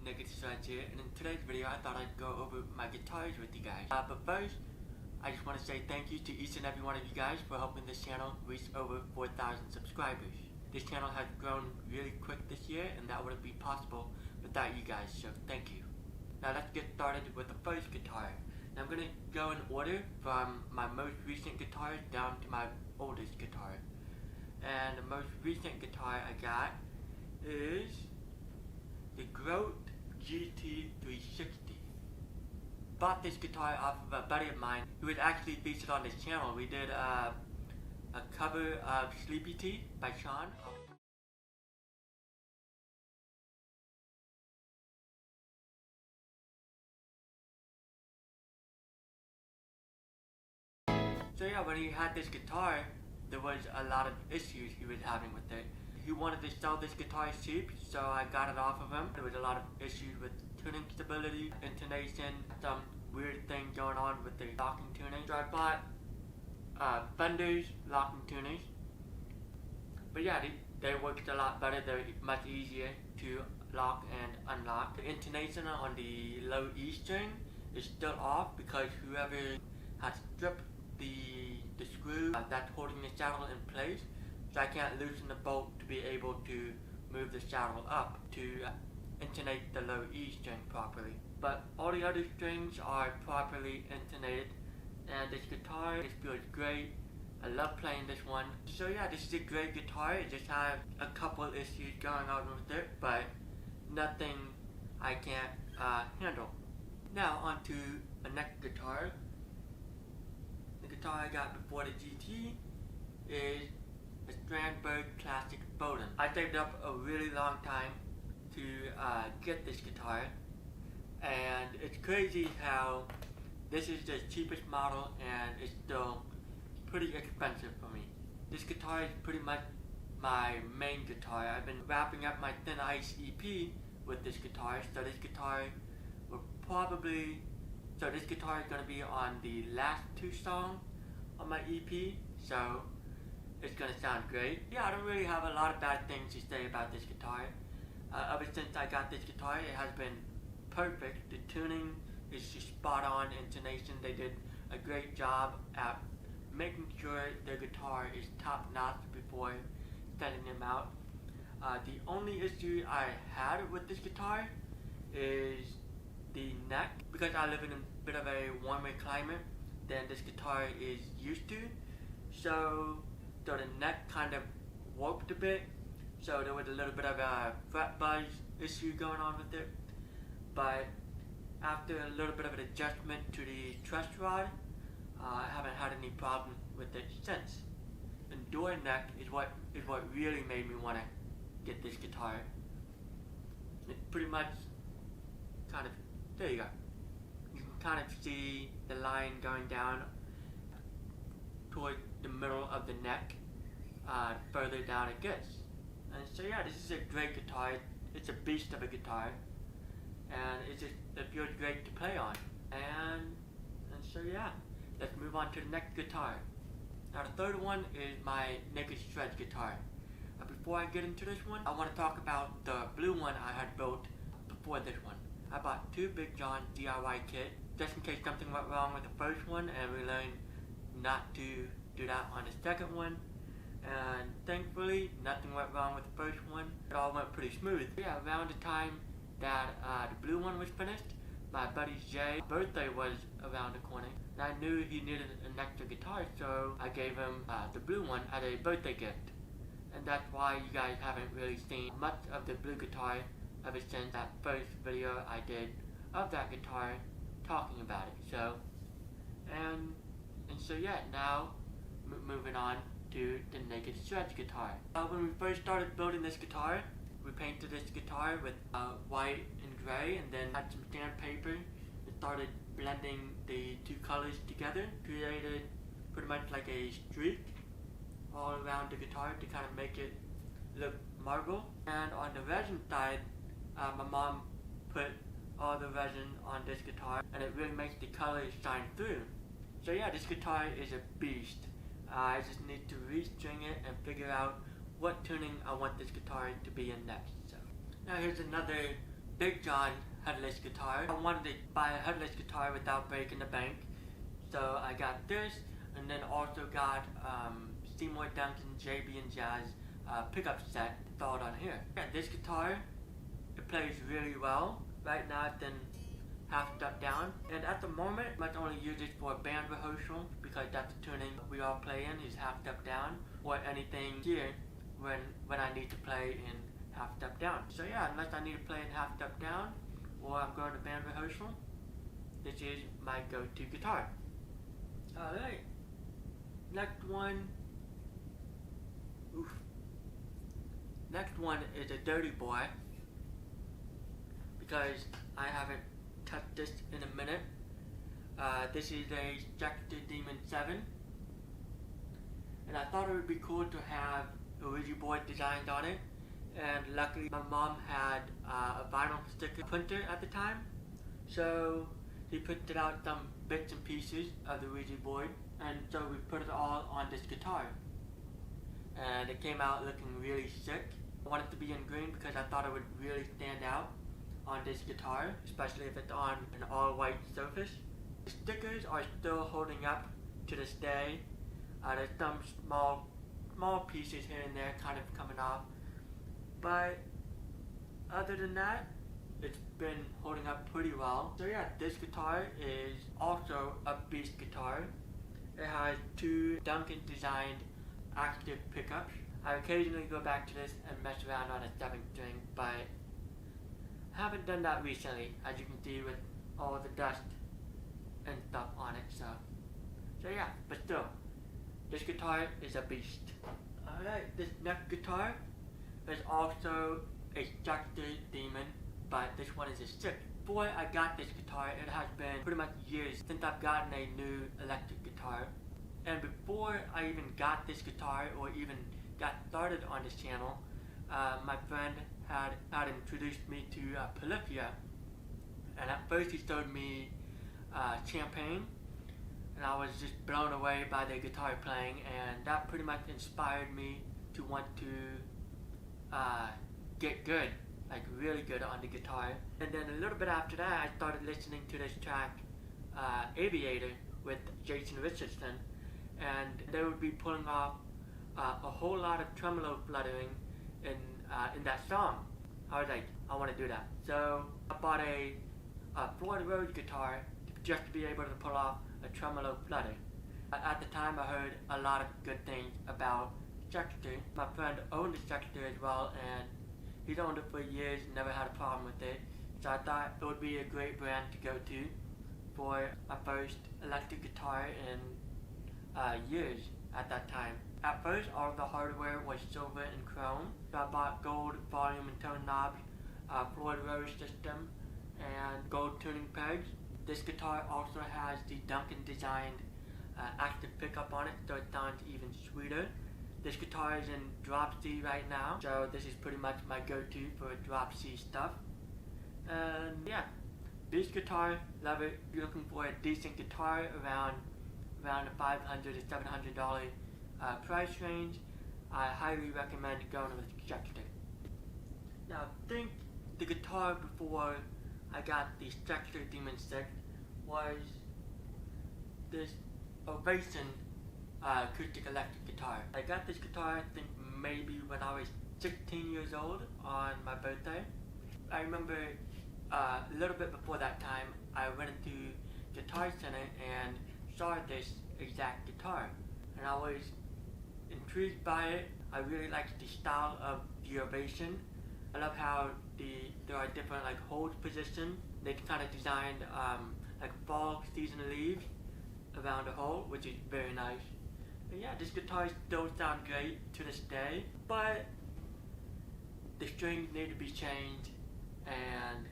Naked Shreds here, and in today's video I thought I'd go over my guitars with you guys. But first, I just want to say thank you to each and every one of you guys for helping this channel reach over 4,000 subscribers. This channel has grown really quick this year, and that wouldn't be possible without you guys, so thank you. Now let's get started with the first guitar. Now I'm going to go in order from my most recent guitars down to my oldest guitar. And the most recent guitar I got is the Grote GT360. Bought this guitar off of a buddy of mine who was actually featured on this channel. We did a cover of Sleepy Tea by Sean. So yeah, when he had this guitar, there was a lot of issues he was having with it. He wanted to sell this guitar cheap, so I got it off of him. There was a lot of issues with tuning stability, intonation, some weird thing going on with the locking tuning. So I bought Fender's locking tuners. But yeah, they worked a lot better. They're much easier to lock and unlock. The intonation on the low E string is still off because whoever had stripped the screw that's holding the saddle in place, so I can't loosen the bolt to be able to move the saddle up to intonate the low E string properly. But all the other strings are properly intonated, and this guitar just feels great. I love playing this one. So yeah, this is a great guitar. It just has a couple issues going on with it, but nothing I can't handle. Now onto the next guitar. The guitar I got before the GT is a Strandberg Classic Bowden. I saved up a really long time to get this guitar, and it's crazy how this is the cheapest model and it's still pretty expensive for me. This guitar is pretty much my main guitar. I've been wrapping up my Thin Ice EP with this guitar, so this guitar will probably this guitar is going to be on the last two songs on my EP, so it's going to sound great. Yeah, I don't really have a lot of bad things to say about this guitar. Ever since I got this guitar, it has been perfect. The tuning is just spot on. Intonation, they did a great job at making sure the guitar is top notch before sending them out. The only issue I had with this guitar is the neck, because I live in a bit of a warmer climate than this guitar is used to, so the neck kind of warped a bit, so there was a little bit of a fret buzz issue going on with it. But after a little bit of an adjustment to the truss rod, I haven't had any problem with it since. The door neck is what really made me want to get this guitar. It's pretty much kind of, there you go. You can kind of see the line going down toward the middle of the neck, further down it gets. And so yeah, this is a great guitar. It's a beast of a guitar, and it feels great to play on. And so yeah, let's move on to the next guitar. Now the third one is my Naked Shreds guitar. Before I get into this one, I want to talk about the blue one I had built before this one. I bought two Big John DIY kits just in case something went wrong with the first one, and we learned not to do that on the second one. And thankfully, nothing went wrong with the first one. It all went pretty smooth. Yeah, around the time that the blue one was finished, my buddy Jay's birthday was around the corner. And I knew he needed an extra guitar, so I gave him the blue one as a birthday gift. And that's why you guys haven't really seen much of the blue guitar ever since that first video I did of that guitar talking about it. So, and so yeah, now moving on to the Naked Shreds guitar. When we first started building this guitar, we painted this guitar with white and gray, and then had some sandpaper and started blending the two colors together, created pretty much like a streak all around the guitar to kind of make it look marble. And on the resin side, my mom put all the resin on this guitar, and it really makes the colors shine through. So yeah, this guitar is a beast. I just need to restring it and figure out what tuning I want this guitar to be in next. So now here's another Big John headless guitar. I wanted to buy a headless guitar without breaking the bank, so I got this, and then also got Seymour Duncan JB and Jazz pickup set installed on here. Yeah, this guitar, it plays really well. Right now it's in half step down, and at the moment I might only use it for band rehearsal because that's the tuning we all play in is half step down, or anything here when I need to play in half step down. So yeah, unless I need to play in half step down or I'm going to band rehearsal, this is my go-to guitar. Alright, next one. Next one is a dirty boy because I haven't touched this in a minute. This is a Stratocaster Demon 7, and I thought it would be cool to have a Ouija board designed on it, and luckily my mom had a vinyl sticker printer at the time, so he printed out some bits and pieces of the Ouija board, and so we put it all on this guitar, and it came out looking really sick. I wanted it to be in green because I thought it would really stand out on this guitar, especially if it's on an all-white surface. The stickers are still holding up to this day. There's some small pieces here and there kind of coming off, but other than that, it's been holding up pretty well. So yeah, this guitar is also a beast guitar. It has two Duncan designed active pickups. I occasionally go back to this and mess around on a 7th string, but haven't done that recently, as you can see with all the dust and stuff on it. So yeah, but still, this guitar is a beast. Alright, this next guitar is also a Stratocaster Demon, but this one is a 6. Before I got this guitar, it has been pretty much years since I've gotten a new electric guitar. And before I even got this guitar or even got started on this channel, my friend had introduced me to Polyphia, and at first he showed me Champagne, and I was just blown away by the guitar playing, and that pretty much inspired me to want to get good, like really good on the guitar. And then a little bit after that, I started listening to this track Aviator with Jason Richardson, and they would be pulling off a whole lot of tremolo fluttering in that song. I was like, I want to do that. So I bought a Floyd Rose guitar just to be able to pull off a tremolo flutter. At the time I heard a lot of good things about Stratocaster. My friend owned a Stratocaster as well, and he's owned it for years and never had a problem with it. So I thought it would be a great brand to go to for my first electric guitar in years at that time. At first, all of the hardware was silver and chrome, so I bought gold volume and tone knobs, Floyd Rose system, and gold tuning pegs. This guitar also has the Duncan designed active pickup on it, so it sounds even sweeter. This guitar is in drop C right now, so this is pretty much my go-to for drop C stuff. And yeah, this guitar, love it. If you're looking for a decent guitar around the $500 to $700 price range, I highly recommend going with Stratocaster. Now, I think the guitar before I got the Stratocaster Demon 6 was this Ovation acoustic electric guitar. I got this guitar, I think maybe when I was 16 years old on my birthday. I remember a little bit before that time, I went into Guitar Center and saw this exact guitar, and I was intrigued by it. I really liked the style of the Ovation. I love how there are different like hold positions. They kind of designed like fall season leaves around the hole, which is very nice. And yeah, this guitar still sounds great to this day, but the strings need to be changed, and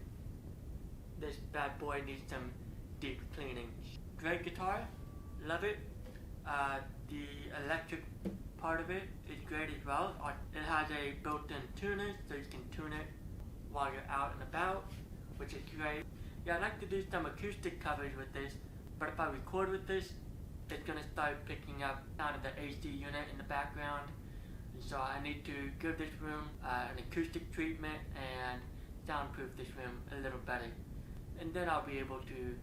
this bad boy needs some deep cleaning. Great guitar, love it. The electric part of it is great as well. It has a built-in tuner, so you can tune it while you're out and about, which is great. Yeah, I'd like to do some acoustic covers with this, but if I record with this, it's going to start picking up sound of the AC unit in the background. And so I need to give this room an acoustic treatment and soundproof this room a little better. And then I'll be able to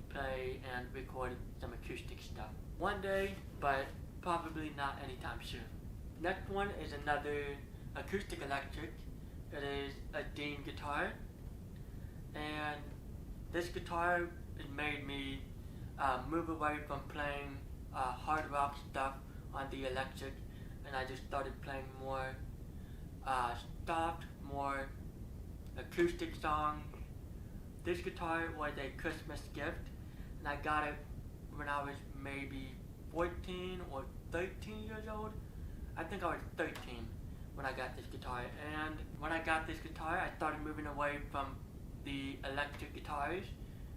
play and record some acoustic stuff one day, but probably not anytime soon. Next one is another acoustic electric. It is a Dean guitar, and this guitar has made me move away from playing hard rock stuff on the electric, and I just started playing more soft, more acoustic songs. This guitar was a Christmas gift, and I got it when I was maybe 14 or 13 years old. I think I was 13 when I got this guitar, and when I got this guitar I started moving away from the electric guitars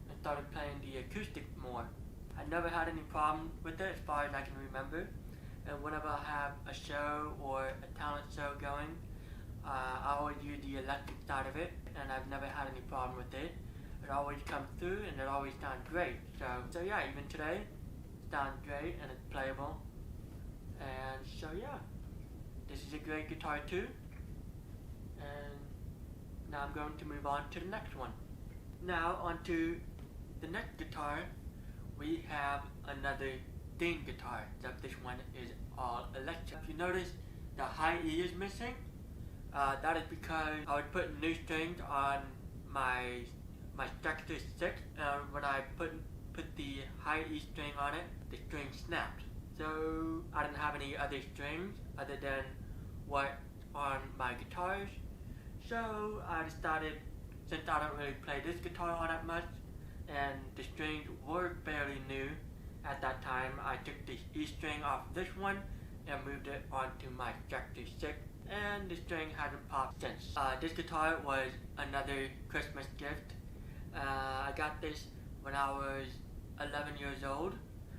and started playing the acoustic more. I never had any problem with it as far as I can remember, and whenever I have a show or a talent show going, I always use the electric side of it, and I've never had any problem with it. It always comes through and it always sounds great. So yeah, even today it sounds great and it's playable. And so yeah, this is a great guitar too. And now I'm going to move on to the next one. Now on to the next guitar. We have another Dean guitar, except this one is all electric. If you notice the high E is missing, that is because I was putting new strings on my Stratocaster 6, and when I put the high E string on it, the string snapped. So I didn't have any other strings other than what on my guitars. So I decided, since I don't really play this guitar all that much, and the strings were fairly new at that time, I took the E string off this one and moved it onto my Stratocaster 6, and the string hasn't popped since. This guitar was another Christmas gift. I got this when I was 11 years old.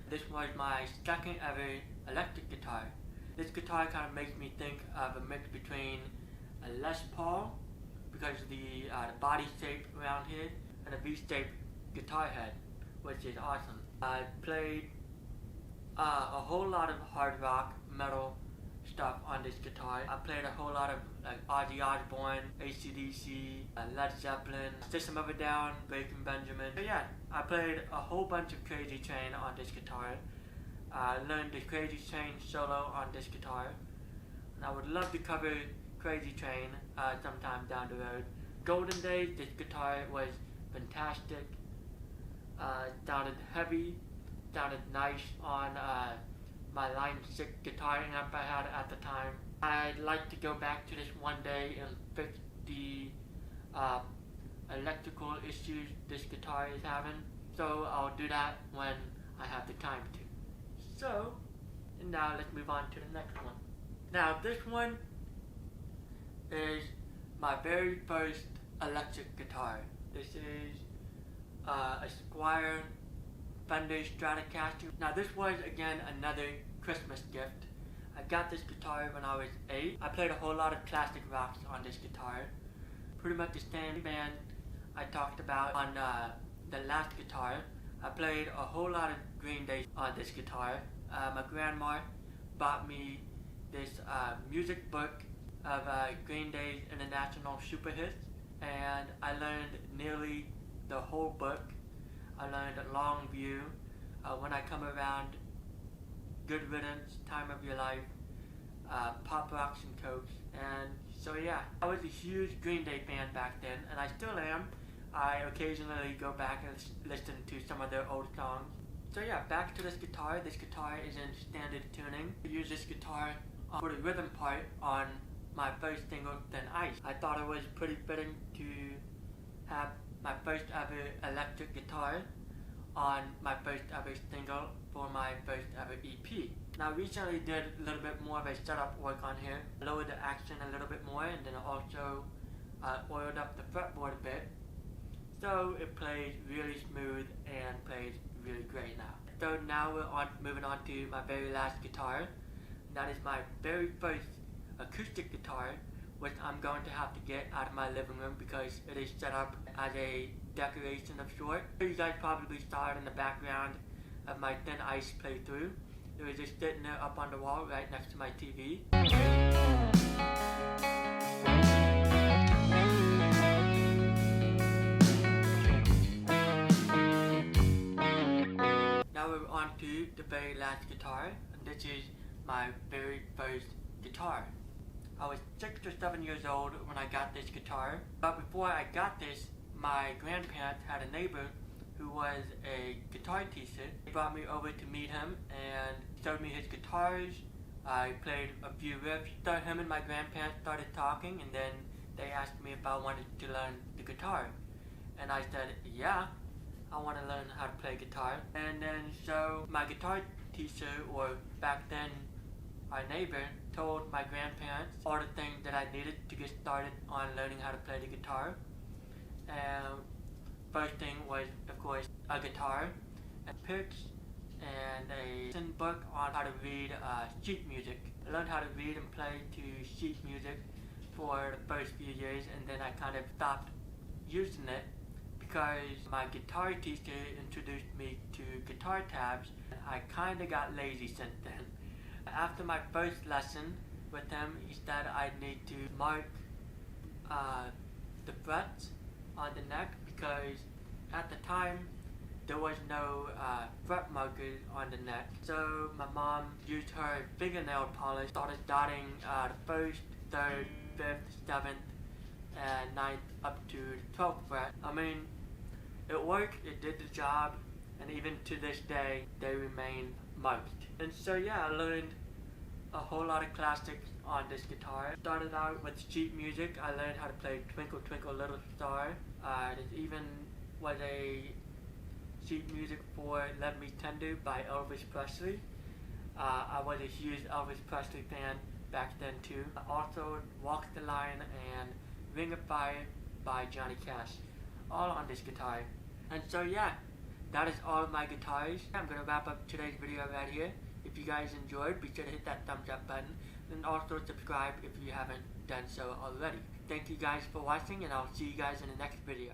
This was my second ever electric guitar. This guitar kind of makes me think of a mix between a Les Paul, because of the body shape around here, and a V-shaped guitar head, which is awesome. I played a whole lot of hard rock, metal stuff on this guitar. I played a whole lot of like Ozzy Osbourne, AC/DC, Led Zeppelin, System of a Down, Breaking Benjamin. So yeah, I played a whole bunch of Crazy Train on this guitar. I learned the Crazy Train solo on this guitar, and I would love to cover Crazy Train sometime down the road. Golden days, this guitar was fantastic. Sounded heavy, sounded nice on my Line 6 guitar amp I had at the time. I'd like to go back to this one day and fix the electrical issues this guitar is having. So I'll do that when I have the time to. So, now let's move on to the next one. Now this one is my very first electric guitar. This is a Squire Fender Stratocaster. Now this was again another Christmas gift. I got this guitar when I was 8. I played a whole lot of classic rocks on this guitar. Pretty much the same band I talked about on the last guitar. I played a whole lot of Green Day on this guitar. My grandma bought me this music book of Green Day's International Super Hits, and I learned nearly the whole book. I learned Long View, When I Come Around, Good Riddance, Time of Your Life, Pop Rocks and Cokes, and so yeah, I was a huge Green Day fan back then, and I still am. I occasionally go back and listen to some of their old songs. So yeah, back to this guitar. This guitar is in standard tuning. I use this guitar for the rhythm part on my first single, Thin Ice. I thought it was pretty fitting to have my first ever electric guitar on my first ever single for my first ever EP. Now I recently did a little bit more of a setup work on here. I lowered the action a little bit more, and then I also oiled up the fretboard a bit. So it plays really smooth and plays really great now. So now we're moving on to my very last guitar. That is my very first acoustic guitar, which I'm going to have to get out of my living room because it is set up as a decoration of sorts. You guys probably saw it in the background of my Thin Ice playthrough. It was just sitting there up on the wall right next to my TV. the very last guitar, and this is my very first guitar. I was 6 or 7 years old when I got this guitar, but before I got this, my grandparents had a neighbor who was a guitar teacher. He brought me over to meet him and showed me his guitars. I played a few riffs. So him and my grandparents started talking, and then they asked me if I wanted to learn the guitar. And I said, yeah, I want to learn how to play guitar. And then so my guitar teacher, or back then our neighbor, told my grandparents all the things that I needed to get started on learning how to play the guitar. And first thing was, of course, a guitar, and picks, and a lesson book on how to read sheet music. I learned how to read and play to sheet music for the first few years, and then I kind of stopped using it because my guitar teacher introduced me to guitar tabs. I kind of got lazy since then. After my first lesson with him, he said I'd need to mark the frets on the neck, because at the time there was no fret markers on the neck. So my mom used her fingernail polish, started dotting the 1st, 3rd, 5th, 7th, and 9th up to the 12th fret. I mean, it worked, it did the job, and even to this day they remain marked. And so yeah, I learned a whole lot of classics on this guitar. Started out with sheet music. I learned how to play Twinkle Twinkle Little Star. There even was a sheet music for Let Me Tender by Elvis Presley. I was a huge Elvis Presley fan back then too. Also Walk the Line and Ring of Fire by Johnny Cash, all on this guitar. And so yeah, that is all of my guitars. I'm going to wrap up today's video right here. If you guys enjoyed, be sure to hit that thumbs up button, and also subscribe if you haven't done so already. Thank you guys for watching, and I'll see you guys in the next video.